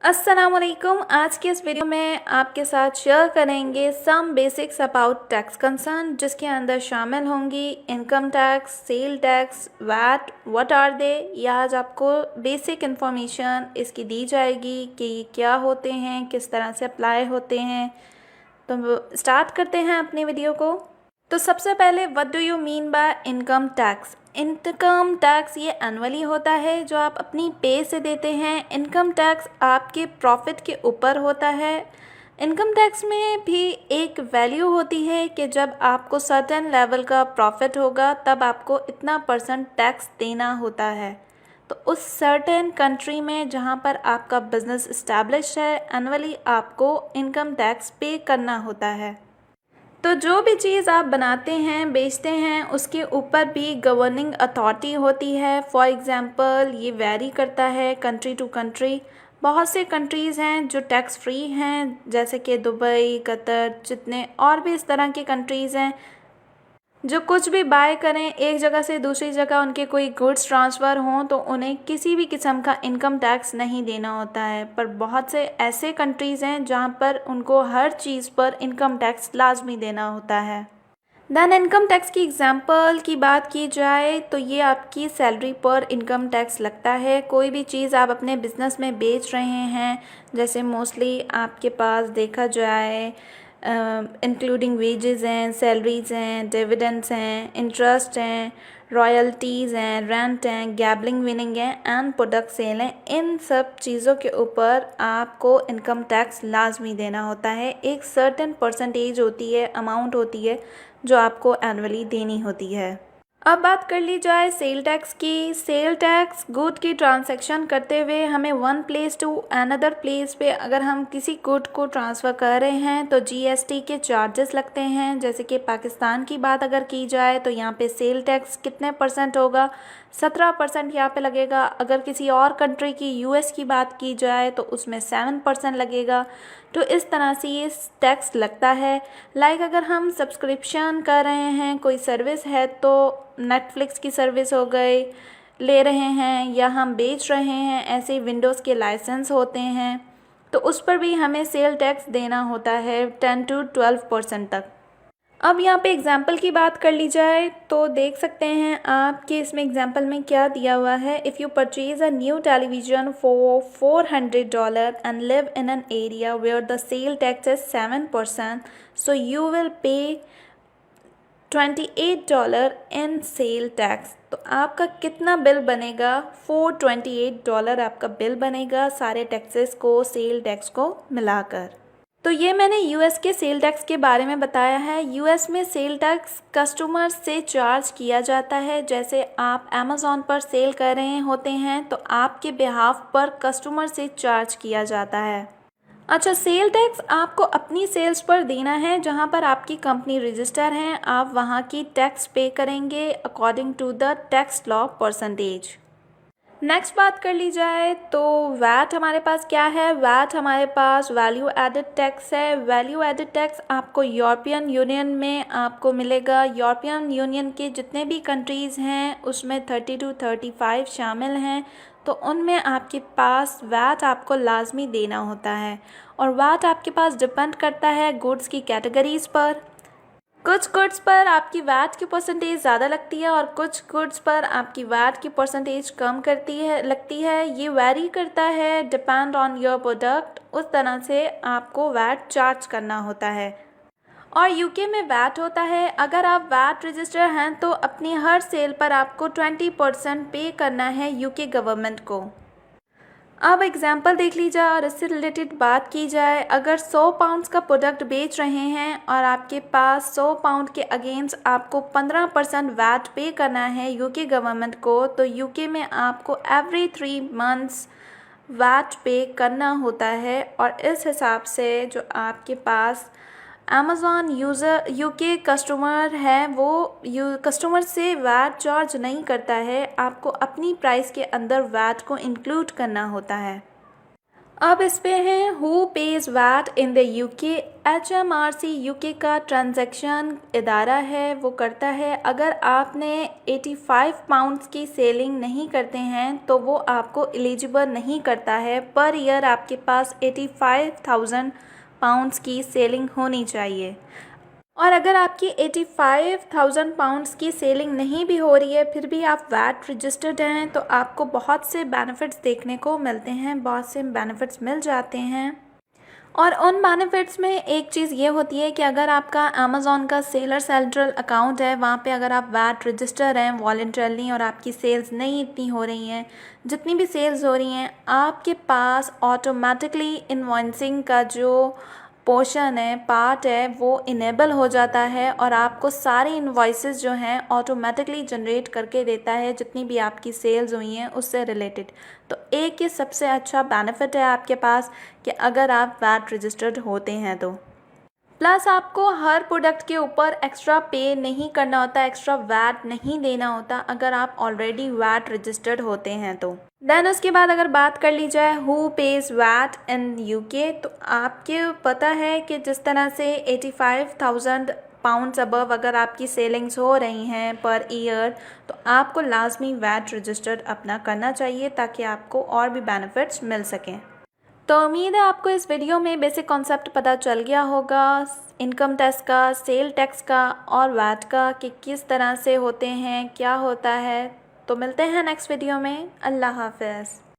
अस्सलामुअलैकुम। आज के इस वीडियो में आपके साथ शेयर करेंगे some basics about tax concern, जिसके अंदर शामिल होंगी income tax, sale tax, VAT, what are they. यह आज आपको बेसिक इन्फॉर्मेशन इसकी दी जाएगी कि क्या होते हैं, किस तरह से अप्लाई होते हैं। तो स्टार्ट करते हैं अपनी वीडियो को। तो सबसे पहले what do you mean by income tax. Income tax ये एनुअली होता है जो आप अपनी पे से देते हैं। इनकम टैक्स आपके प्रॉफिट के ऊपर होता है। इनकम टैक्स में भी एक वैल्यू होती है कि जब आपको सर्टेन लेवल का प्रॉफिट होगा तब आपको इतना % टैक्स देना होता है। तो उस सर्टेन कंट्री में जहाँ पर आपका बिजनेस इस्टेब्लिश है, एनुअली आपको इनकम टैक्स पे करना होता है। तो जो भी चीज़ आप बनाते हैं, बेचते हैं, उसके ऊपर भी गवर्निंग अथॉरिटी होती है। फॉर एग्ज़ाम्पल ये वैरी करता है कंट्री टू कंट्री। बहुत से कंट्रीज़ हैं जो टैक्स फ्री हैं, जैसे कि दुबई, कतर, जितने और भी इस तरह की कंट्रीज़ हैं जो कुछ भी बाय करें एक जगह से दूसरी जगह, उनके कोई गुड्स ट्रांसफ़र हों तो उन्हें किसी भी किस्म का इनकम टैक्स नहीं देना होता है। पर बहुत से ऐसे कंट्रीज़ हैं जहाँ पर उनको हर चीज़ पर इनकम टैक्स लाजमी देना होता है। दैन इनकम टैक्स की एग्जांपल की बात की जाए तो ये आपकी सैलरी पर इनकम टैक्स लगता है। कोई भी चीज़ आप अपने बिज़नेस में बेच रहे हैं, जैसे मोस्टली आपके पास देखा जाए इंक्लूडिंग वेजेस हैं, सैलरीज़ हैं, डिविडेंड्स हैं, इंटरेस्ट हैं, रॉयल्टीज़ हैं, रेंट हैं, गैम्बलिंग विनिंग हैं एंड प्रोडक्ट सेल हैं। इन सब चीज़ों के ऊपर आपको इनकम टैक्स लाजमी देना होता है। एक सर्टेन % होती है, अमाउंट होती है जो आपको एनुअली देनी होती है। अब बात कर ली जाए सेल टैक्स की। सेल टैक्स गुड की ट्रांजैक्शन करते हुए हमें one place to another place पे अगर हम किसी गुड को ट्रांसफ़र कर रहे हैं तो जीएसटी के चार्जेस लगते हैं। जैसे कि पाकिस्तान की बात अगर की जाए तो यहाँ पे सेल टैक्स कितने % होगा, 17% यहाँ पे लगेगा। अगर किसी और कंट्री की यूएस की बात की जाए तो उसमें 7% लगेगा। तो इस तरह से ये टैक्स लगता है। लाइक अगर हम सब्सक्रिप्शन कर रहे हैं, कोई सर्विस है तो नेटफ्लिक्स की सर्विस हो गई, ले रहे हैं या हम बेच रहे हैं, ऐसे विंडोज़ के लाइसेंस होते हैं तो उस पर भी हमें सेल टैक्स देना होता है 10 to 12% तक। अब यहाँ पे एग्जाम्पल की बात कर ली जाए तो देख सकते हैं आपके इसमें एग्जाम्पल में क्या दिया हुआ है। If you purchase a new television for $400 and live in an area where the sale tax is 7%, so you will pay $28 in sale tax. तो आपका कितना बिल बनेगा? $428 आपका बिल बनेगा सारे टैक्सेस को, सेल टैक्स को मिलाकर। तो ये मैंने यूएस के सेल टैक्स के बारे में बताया है। यूएस में सेल टैक्स कस्टमर से चार्ज किया जाता है। जैसे आप अमेज़ॉन पर सेल कर रहे होते हैं तो आपके बिहाफ पर कस्टमर से चार्ज किया जाता है। अच्छा, सेल टैक्स आपको अपनी सेल्स पर देना है। जहाँ पर आपकी कंपनी रजिस्टर है आप वहाँ की टैक्स पे करेंगे according to the tax law %। Next बात कर ली जाए तो वैट हमारे पास क्या है। वैट हमारे पास वैल्यू एडेड टैक्स है। वैल्यू एडेड टैक्स आपको यूरोपियन यूनियन में आपको मिलेगा। यूरोपियन यूनियन के जितने भी कंट्रीज़ हैं उसमें 30 to 35 शामिल हैं, तो उनमें आपके पास वैट आपको लाजमी देना होता है। और वैट आपके पास डिपेंड करता है गुड्स की कैटेगरीज़ पर। कुछ गुड्स पर आपकी वैट की % ज़्यादा लगती है और कुछ गुड्स पर आपकी वैट की % कम लगती है। ये वेरी करता है डिपेंड ऑन योर प्रोडक्ट। उस तरह से आपको वैट चार्ज करना होता है। और यूके में वैट होता है। अगर आप वैट रजिस्टर हैं तो अपनी हर सेल पर आपको 20% पे करना है यूके गवर्नमेंट को। अब एग्जाम्पल देख लीजिए और इससे रिलेटेड बात की जाए। अगर 100 पाउंड्स का प्रोडक्ट बेच रहे हैं और आपके पास 100 पाउंड के अगेंस्ट आपको 15% वैट पे करना है यूके गवर्नमेंट को, तो यूके में आपको एवरी 3 मंथ्स वैट पे करना होता है। और इस हिसाब से जो आपके पास अमेज़ॉन यूके कस्टमर है वो कस्टमर से वैट चार्ज नहीं करता है, आपको अपनी प्राइस के अंदर वैट को इंक्लूड करना होता है। अब इस पे हैं who pays VAT in the UK. HMRC UK का ट्रांजैक्शन इदारा है, वो करता है अगर आपने 85 पाउंड्स की सेलिंग नहीं करते हैं तो वो आपको एलिजिबल नहीं करता है। पर ईयर आपके पास 85,000 पाउंड्स की सेलिंग होनी चाहिए। और अगर आपकी 85,000 पाउंड्स की सेलिंग नहीं भी हो रही है फिर भी आप वैट रजिस्टर्ड हैं तो आपको बहुत से बेनिफिट्स देखने को मिलते हैं, बहुत से बेनिफिट्स मिल जाते हैं। और उन बेनिफिट्स में एक चीज़ ये होती है कि अगर आपका अमेज़ॉन का सेलर सेंट्रल अकाउंट है, वहाँ पे अगर आप वैट रजिस्टर हैं वॉलंटरली और आपकी सेल्स नहीं इतनी हो रही हैं, जितनी भी सेल्स हो रही हैं आपके पास ऑटोमेटिकली इनवॉइसिंग का जो पोर्शन है, पार्ट है, वो इनेबल हो जाता है और आपको सारे इनवॉइसेस जो हैं ऑटोमेटिकली जनरेट करके देता है जितनी भी आपकी सेल्स हुई हैं उससे रिलेटेड। तो एक ये सबसे अच्छा बेनिफिट है आपके पास कि अगर आप वैट रजिस्टर्ड होते हैं तो। प्लस आपको हर प्रोडक्ट के ऊपर एक्स्ट्रा पे नहीं करना होता, एक्स्ट्रा वैट नहीं देना होता अगर आप ऑलरेडी वैट रजिस्टर्ड होते हैं तो। देन उसके बाद अगर बात कर ली जाए who pays VAT in UK, तो आपके पता है कि जिस तरह से 85,000 पाउंड्स अबव अगर आपकी सेलिंग्स हो रही हैं पर ईयर तो आपको लाजमी वैट रजिस्टर्ड अपना करना चाहिए ताकि आपको और भी बेनिफिट्स मिल सकें। तो उम्मीद है आपको इस वीडियो में बेसिक कॉन्सेप्ट पता चल गया होगा इनकम टैक्स का, सेल टैक्स का और वैट का कि किस तरह से होते हैं, क्या होता है। तो मिलते हैं नेक्स्ट वीडियो में। अल्लाह हाफ़िज़।